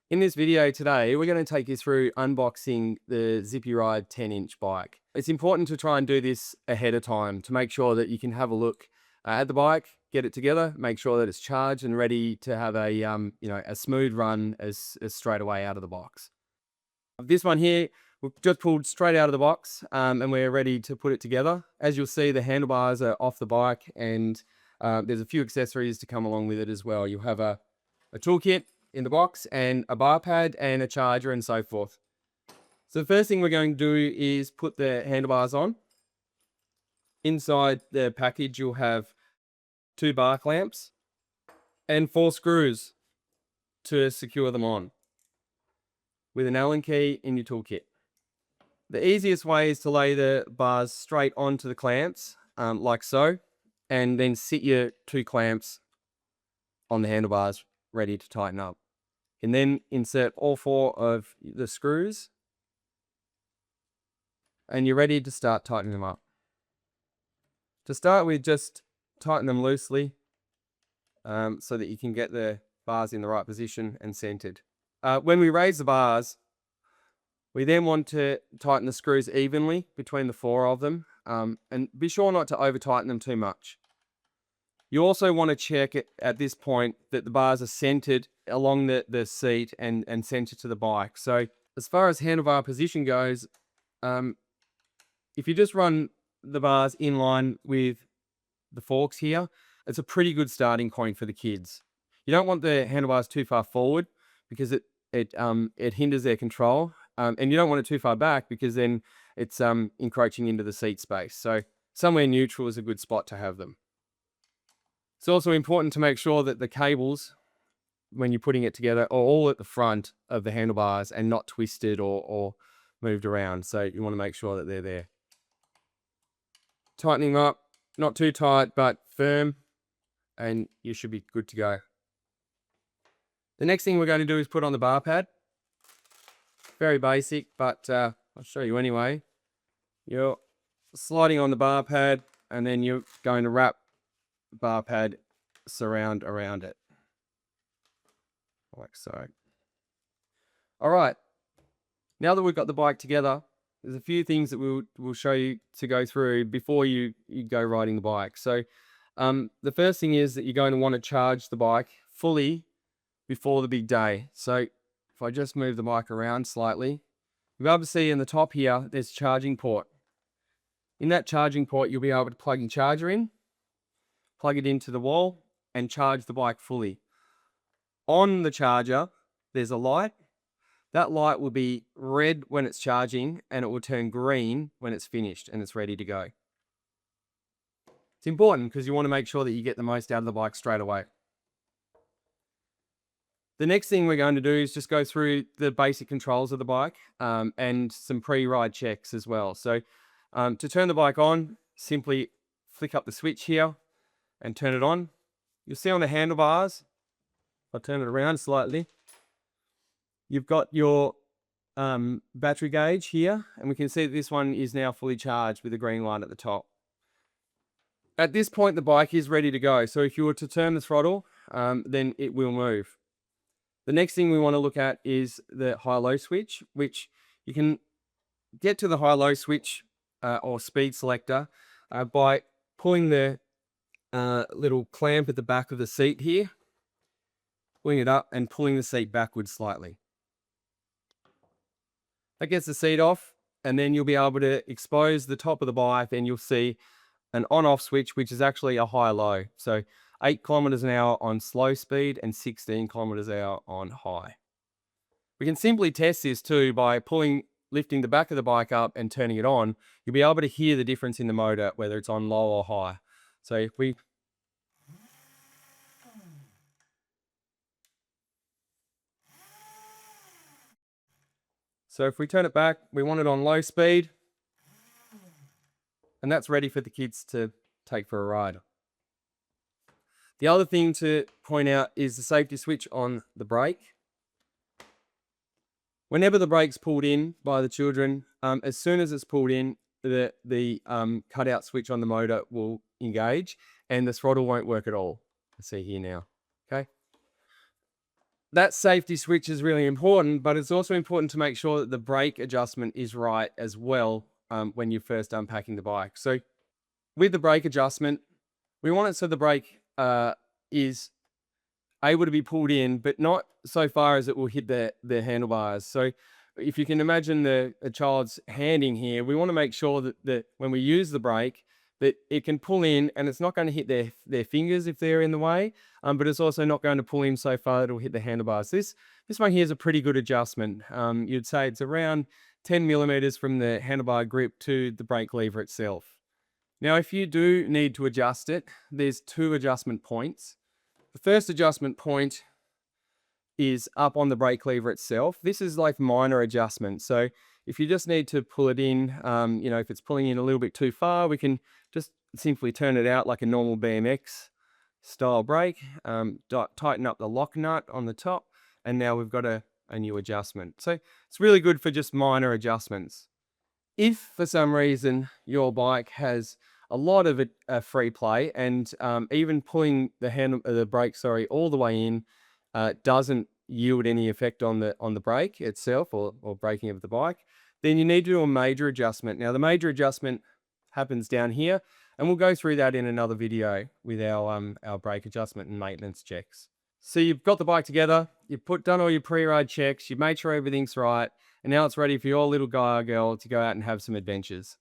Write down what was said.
In this video today, we're going to take you through unboxing the Zippi Ride 10-inch bike. It's important to try and do this ahead of time to make sure that you can have a look at the bike, get it together, make sure that it's charged and ready to have a smooth run as straight away out of the box. This one here, we've just pulled straight out of the box, and we're ready to put it together. As you'll see, the handlebars are off the bike, and there's a few accessories to come along with it as well. You'll have a toolkit in the box and a bar pad and a charger and so forth. So the first thing we're going to do is put the handlebars on. Inside the package, you'll have 2 bar clamps and 4 screws to secure them on with an Allen key in your toolkit. The easiest way is to lay the bars straight onto the clamps, like so, and then sit your 2 clamps on the handlebars ready to tighten up. And then insert all 4 of the screws, and you're ready to start tightening them up. To start with, just tighten them loosely so that you can get the bars in the right position and centered. When we raise the bars, we then want to tighten the screws evenly between the 4 of them, and be sure not to over tighten them too much. You also want to check it at this point that the bars are centered along the seat and centered to the bike. So as far as handlebar position goes, if you just run the bars in line with the forks here, it's a pretty good starting point for the kids. You don't want the handlebars too far forward because it hinders their control, and you don't want it too far back because then it's encroaching into the seat space. So somewhere neutral is a good spot to have them. It's also important to make sure that the cables, when you're putting it together, are all at the front of the handlebars and not twisted or moved around. So you want to make sure that they're there. Tightening them up, not too tight, but firm, and you should be good to go. The next thing we're going to do is put on the bar pad. Very basic, but I'll show you anyway. You're sliding on the bar pad, and then you're going to wrap bar pad surround around it like so. All right, now that we've got the bike together, there's a few things that we'll show you to go through before you go riding the bike. So the first thing is that you're going to want to charge the bike fully before the big day. So if I just move the bike around slightly, you'll be able to see in the top here there's a charging port. In that charging port, you'll be able to plug your charger in, plug it into the wall, and charge the bike fully. On the charger, there's a light. That light will be red when it's charging, and it will turn green when it's finished and it's ready to go. It's important because you want to make sure that you get the most out of the bike straight away. The next thing we're going to do is just go through the basic controls of the bike and some pre-ride checks as well. So to turn the bike on, simply flick up the switch here and turn it on. You'll see on the handlebars, I'll turn it around slightly, you've got your battery gauge here, and we can see that this one is now fully charged with a green light at the top. At this point, the bike is ready to go. So if you were to turn the throttle, then it will move. The next thing we want to look at is the high-low switch, which you can get to the high-low switch or speed selector by pulling the little clamp at the back of the seat here, pulling it up and pulling the seat backwards slightly. That gets the seat off, and then you'll be able to expose the top of the bike, and you'll see an on-off switch, which is actually a high-low. So 8 kilometers an hour on slow speed and 16 kilometers an hour on high. We can simply test this too by lifting the back of the bike up and turning it on. You'll be able to hear the difference in the motor, whether it's on low or high. So if we turn it back, we want it on low speed, and that's ready for the kids to take for a ride. The other thing to point out is the safety switch on the brake. Whenever the brake's pulled in by the children, as soon as it's pulled in, the cutout switch on the motor will engage and the throttle won't work at all. Let's see here now. Okay. that safety switch is really important, but it's also important to make sure that the brake adjustment is right as well when you're first unpacking the bike. So with the brake adjustment, we want it so the brake is able to be pulled in, but not so far as it will hit the handlebars. So if you can imagine a child's handing here, we want to make sure that when we use the brake, that it can pull in and it's not going to hit their fingers if they're in the way, but it's also not going to pull in so far that it'll hit the handlebars. This one here is a pretty good adjustment. You'd say it's around 10 millimeters from the handlebar grip to the brake lever itself. Now, if you do need to adjust it, there's 2 adjustment points. The first adjustment point is up on the brake lever itself. This is like minor adjustment. So if you just need to pull it in, if it's pulling in a little bit too far, we can just simply turn it out like a normal BMX style brake, tighten up the lock nut on the top, and now we've got a new adjustment. So it's really good for just minor adjustments. If for some reason your bike has a lot of free play and even pulling the brake all the way in doesn't yield any effect on the brake itself or braking of the bike, then you need to do a major adjustment. Now the major adjustment happens down here, and we'll go through that in another video with our brake adjustment and maintenance checks. So you've got the bike together, you've done all your pre-ride checks, you've made sure everything's right, and now it's ready for your little guy or girl to go out and have some adventures.